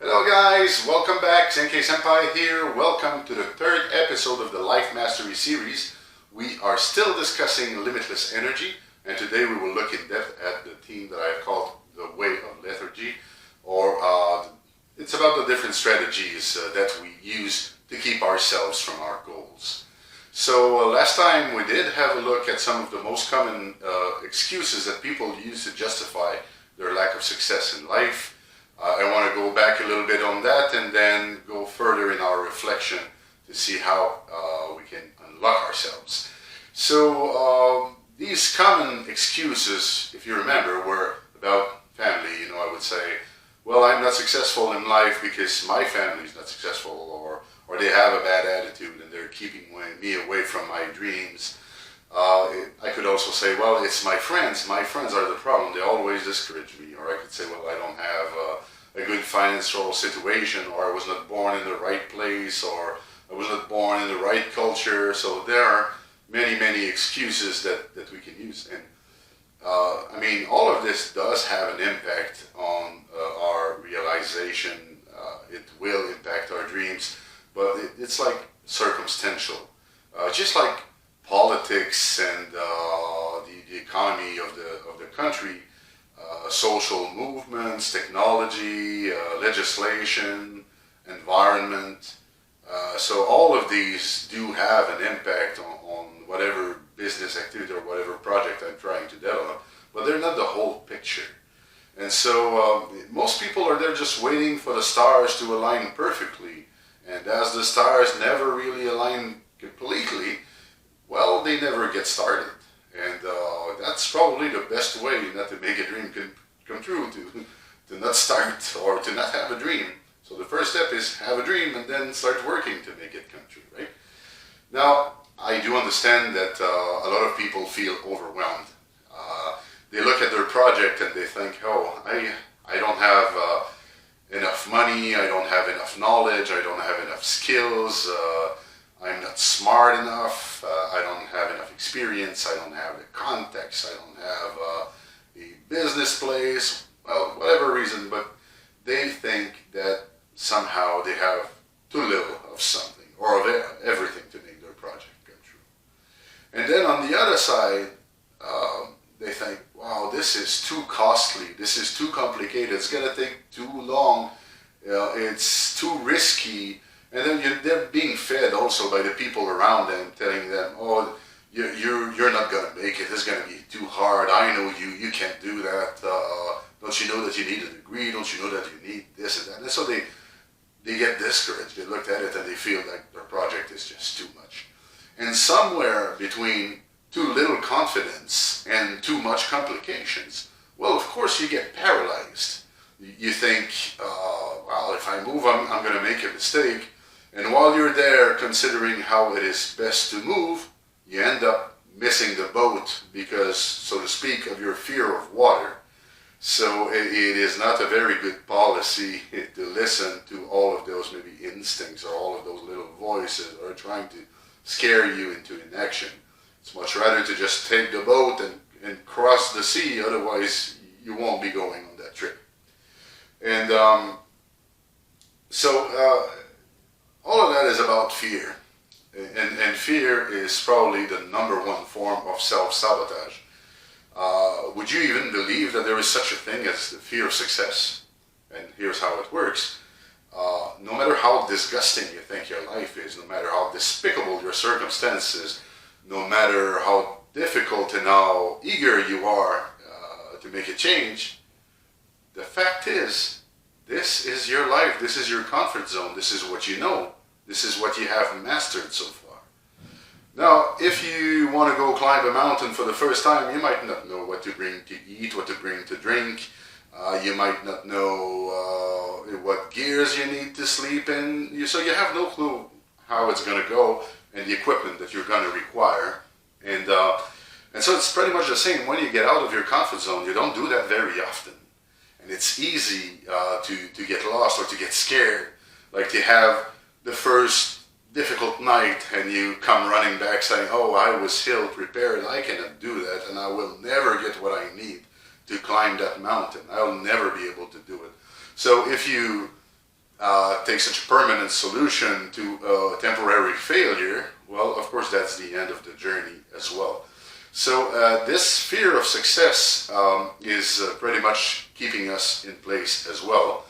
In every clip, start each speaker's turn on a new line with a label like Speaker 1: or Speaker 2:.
Speaker 1: Hello guys, welcome back. Zenke Senpai here. Welcome to the third episode of the Life Mastery series. We are still discussing limitless energy, and today we will look in depth at the theme that I've called the way of lethargy, or it's about the different strategies that we use to keep ourselves from our goals. So last time we did have a look at some of the most common excuses that people use to justify their lack of success in life. I want to go back a little bit on that and then go further in our reflection to see how we can unlock ourselves. So these common excuses, if you remember, were about family. I would say, well, I'm not successful in life because my family is not successful, or they have a bad attitude and they're keeping me away from my dreams. I could also say, well, it's my friends. My friends are the problem. They always discourage me. Or I could say, well, I don't have a good financial situation, or I was not born in the right place, or I was not born in the right culture. So there are many, many excuses that we can use. And I mean, all of this does have an impact on our realization. It will impact our dreams, but it's like circumstantial. Just like politics and the economy of the country, social movements, technology, legislation, environment. So all of these do have an impact on whatever business activity or whatever project I'm trying to develop, but they're not the whole picture. And so most people are there just waiting for the stars to align perfectly. And as the stars never really align completely, well, they never get started. And that's probably the best way not to make a dream come true, to not start or to not have a dream. So the first step is have a dream and then start working to make it come true, right? Now, I do understand that a lot of people feel overwhelmed. They look at their project and they think, oh, I don't have enough money, I don't have enough knowledge, I don't have enough skills, I'm not smart enough, I don't have enough experience, I don't have the context, I don't have a business place, well, whatever reason, but they think that somehow they have too little of something or of everything to make their project come true. And then on the other side, they think, wow, this is too costly, this is too complicated, it's going to take too long, it's too risky. And then they're being fed also by the people around them, telling them, oh, you're not going to make it, it's going to be too hard, I know you can't do that, don't you know that you need a degree, don't you know that you need this and that. And so they get discouraged, they look at it and they feel like their project is just too much. And somewhere between too little confidence and too much complications, well, of course you get paralyzed. You think, well, if I move, I'm going to make a mistake. And while you're there considering how it is best to move, you end up missing the boat because, so to speak, of your fear of water. So it is not a very good policy to listen to all of those maybe instincts or all of those little voices that are trying to scare you into inaction. It's much rather to just take the boat and cross the sea, otherwise you won't be going on that trip. And so all of that is about fear. And fear is probably the number one form of self-sabotage. Would you even believe that there is such a thing as the fear of success? And here's how it works. No matter how disgusting you think your life is, no matter how despicable your circumstances, no matter how difficult and how eager you are to make a change, the fact is, this is your life, this is your comfort zone, this is what you know, this is what you have mastered so far. Now, if you want to go climb a mountain for the first time, you might not know what to bring to eat, what to bring to drink, you might not know what gears you need to sleep in, so you have no clue how it's going to go and the equipment that you're going to require. And so it's pretty much the same. When you get out of your comfort zone, you don't do that very often. And it's easy to get lost or to get scared. Like you have the first difficult night and you come running back saying, oh, I was ill prepared, I cannot do that, and I will never get what I need to climb that mountain. I will never be able to do it. So if you take such a permanent solution to temporary failure, well, of course, that's the end of the journey as well. So this fear of success is pretty much keeping us in place as well.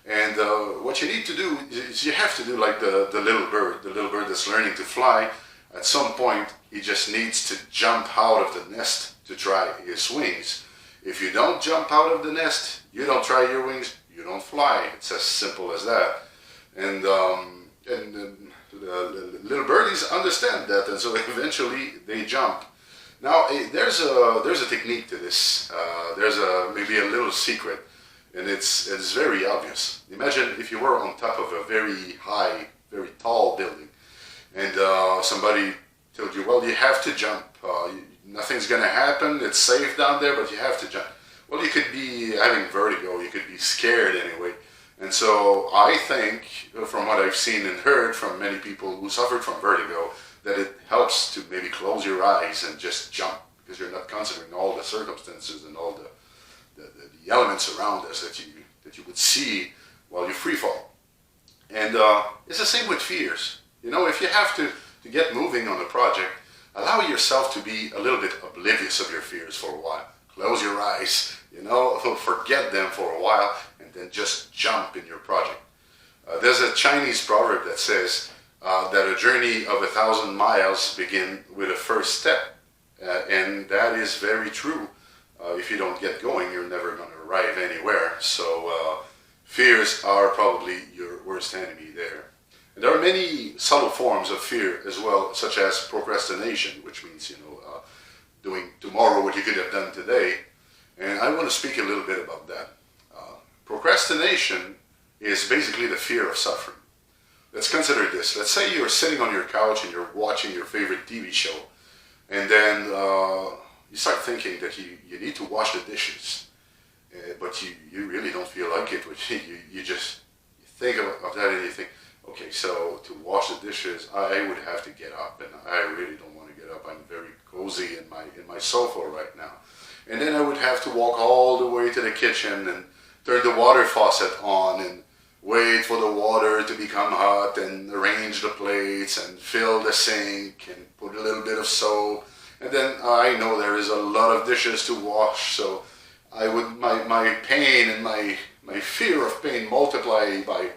Speaker 1: And what you need to do is you have to do like the little bird that's learning to fly. At some point, he just needs to jump out of the nest to try his wings. If you don't jump out of the nest, you don't try your wings, you don't fly. It's as simple as that. And the little birdies understand that, and so eventually they jump. Now, there's a technique to this. There's maybe a little secret, and it's very obvious. Imagine if you were on top of a very high, very tall building, and somebody told you, well, you have to jump. Nothing's going to happen. It's safe down there, but you have to jump. Well, you could be having vertigo. You could be scared anyway. And so I think, from what I've seen and heard from many people who suffered from vertigo, that it helps to maybe close your eyes and just jump, because you're not considering all the circumstances and all the elements around us that you would see while you free fall. And it's the same with fears. You know, if you have to get moving on a project, allow yourself to be a little bit oblivious of your fears for a while. Close your eyes, forget them for a while, and then just jump in your project. There's a Chinese proverb that says that a journey of 1,000 miles begins with a first step. And that is very true. If you don't get going, you're never going to arrive anywhere. So fears are probably your worst enemy there. And there are many subtle forms of fear as well, such as procrastination, which means, doing tomorrow what you could have done today. And I want to speak a little bit about that. Procrastination is basically the fear of suffering. Let's consider this. Let's say you're sitting on your couch and you're watching your favorite TV show, and then you start thinking that you need to wash the dishes, but you really don't feel like it. You just think of that and you think, okay, so to wash the dishes, I would have to get up, and I really don't want to get up. I'm very cozy in my sofa right now. And then I would have to walk all the way to the kitchen and turn the water faucet on and wait for the water to become hot and arrange the plates and fill the sink and put a little bit of soap. And then I know there is a lot of dishes to wash, so my pain and my fear of pain multiply by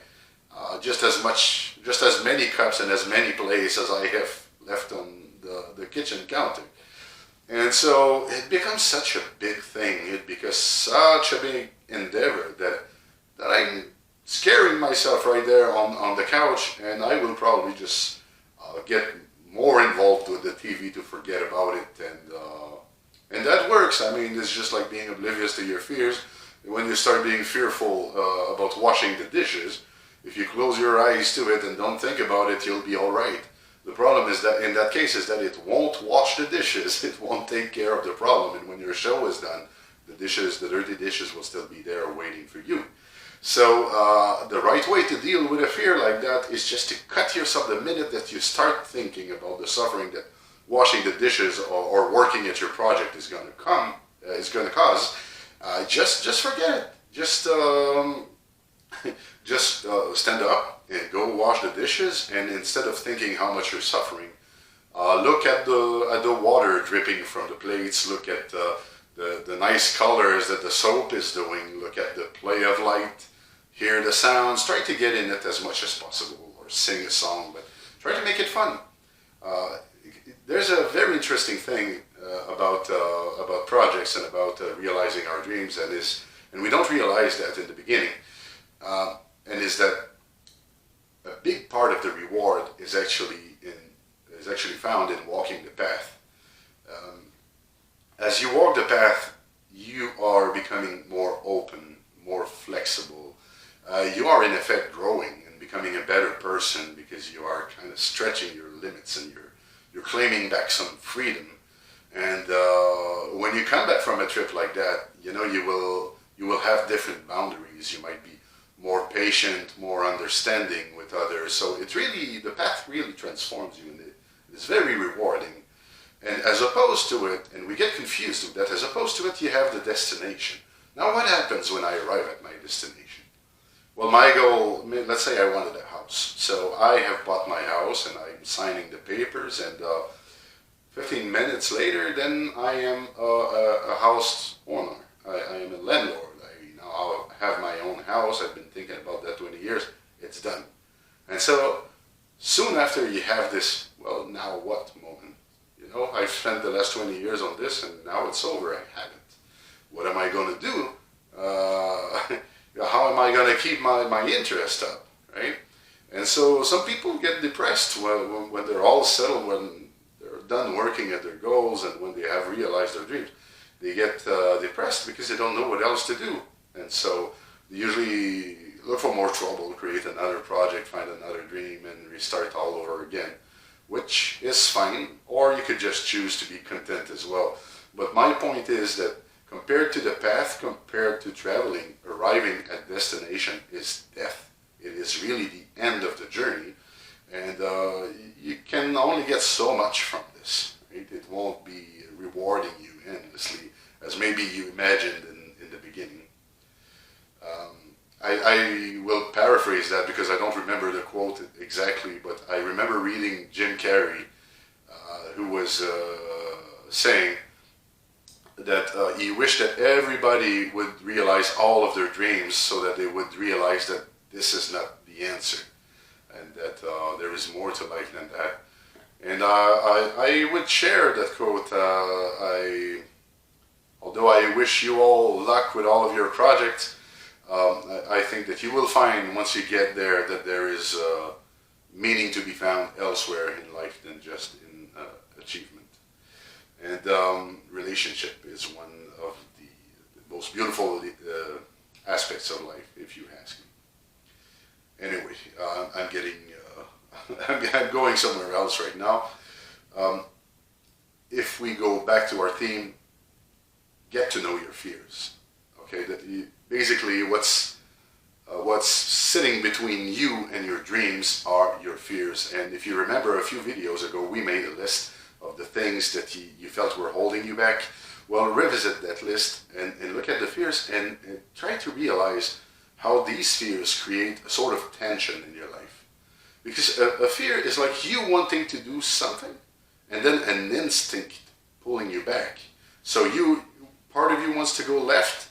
Speaker 1: just as many cups and as many plates as I have left on the kitchen counter. And so it becomes such a big thing. It becomes such a big endeavor that I'm scaring myself right there on the couch, and I will probably just get more involved with the TV to forget about it. And that works. I mean, it's just like being oblivious to your fears. When you start being fearful about washing the dishes, if you close your eyes to it and don't think about it, you'll be all right. The problem is that in that case is that it won't wash the dishes. It won't take care of the problem. And when your show is done, the dirty dishes will still be there waiting for you. So the right way to deal with a fear like that is just to cut yourself the minute that you start thinking about the suffering that washing the dishes or working at your project is going to cause. Just forget it. Just stand up and go wash the dishes, and instead of thinking how much you're suffering, look at the water dripping from the plates, look at the nice colors that the soap is doing, look at the play of light, hear the sounds, try to get in it as much as possible, or sing a song, but try to make it fun. There's a very interesting thing about projects and about realizing our dreams, and we don't realize that in the beginning, and is that a big part of the reward is actually found in walking the path. As you walk the path, you are becoming more open, more flexible. You are in effect growing and becoming a better person because you are kind of stretching your limits and you're claiming back some freedom. And when you come back from a trip like that, you will have different boundaries. You might be more patient, more understanding with others. So the path really transforms you, and it's very rewarding. And as opposed to it, and we get confused with that, as opposed to it, you have the destination. Now what happens when I arrive at my destination? Well, my goal, let's say I wanted a house. So I have bought my house and I'm signing the papers, and 15 minutes later, then I am a house owner. I am a landlord. I now have my own house. I've been thinking about that 20 years. It's done. And so soon after you have this, well, now what moment? You know, I've spent the last 20 years on this and now it's over. I have it. What am I going to do? How am I going to keep my interest up, right? And so some people get depressed when they're all settled, when they're done working at their goals and when they have realized their dreams. They get depressed because they don't know what else to do. And so they usually look for more trouble, create another project, find another dream, and restart all over again, which is fine. Or you could just choose to be content as well. But my point is that compared to the path, compared to traveling, arriving at destination is death. It is really the end of the journey. And you can only get so much from this. Right? It won't be rewarding you endlessly as maybe you imagined in the beginning. I will paraphrase that because I don't remember the quote exactly, but I remember reading Jim Carrey, who was saying that he wished that everybody would realize all of their dreams so that they would realize that this is not the answer and that there is more to life than that. And I would share that quote. Although I wish you all luck with all of your projects, I think that you will find once you get there that there is meaning to be found elsewhere in life than just in achievement. And relationship is one of the most beautiful aspects of life, if you ask me. Anyway, I'm getting, I'm going somewhere else right now. If we go back to our theme, get to know your fears. Okay, basically what's sitting between you and your dreams are your fears. And if you remember a few videos ago, we made a list of the things that you felt were holding you back. Well, revisit that list and look at the fears and try to realize how these fears create a sort of tension in your life. Because a fear is like you wanting to do something and then an instinct pulling you back. So part of you wants to go left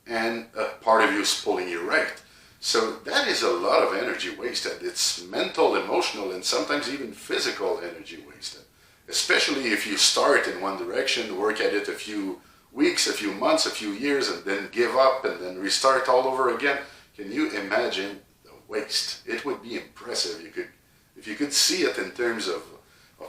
Speaker 1: and a part of you is pulling you right. So that is a lot of energy wasted. It's mental, emotional, and sometimes even physical energy wasted. Especially if you start in one direction, work at it a few weeks, a few months, a few years, and then give up and then restart all over again. Can you imagine the waste? It would be impressive. If you could see it in terms of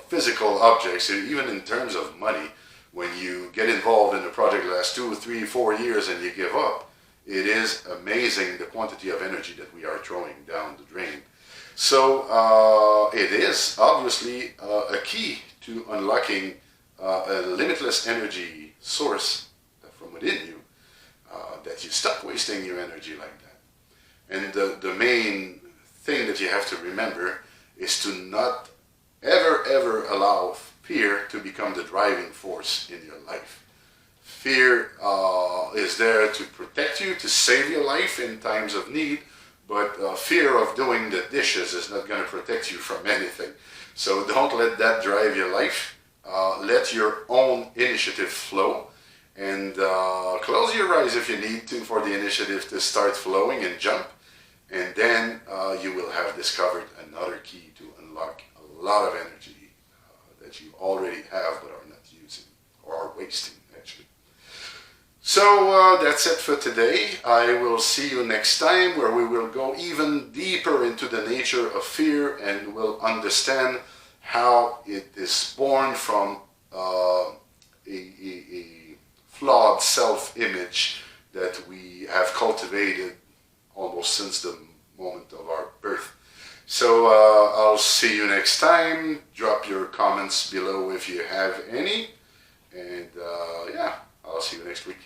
Speaker 1: physical objects, even in terms of money. When you get involved in a project that lasts 2, 3, 4 years and you give up, it is amazing the quantity of energy that we are throwing down the drain. So it is obviously a key to unlocking a limitless energy source from within you, that you stop wasting your energy like that. And the main thing that you have to remember is to not ever allow fear to become the driving force in your life. Fear is there to protect you, to save your life in times of need, but fear of doing the dishes is not going to protect you from anything. So don't let that drive your life. Let your own initiative flow, and close your eyes if you need to for the initiative to start flowing and jump, and then you will have discovered another key to unlock a lot of energy that you already have but are not using or are wasting actually. So that's it for today. I will see you next time where we will go even deeper into the nature of fear and will understand how it is born from a flawed self-image that we have cultivated almost since the moment of our birth. So I'll see you next time. Drop your comments below if you have any. And yeah, I'll see you next week.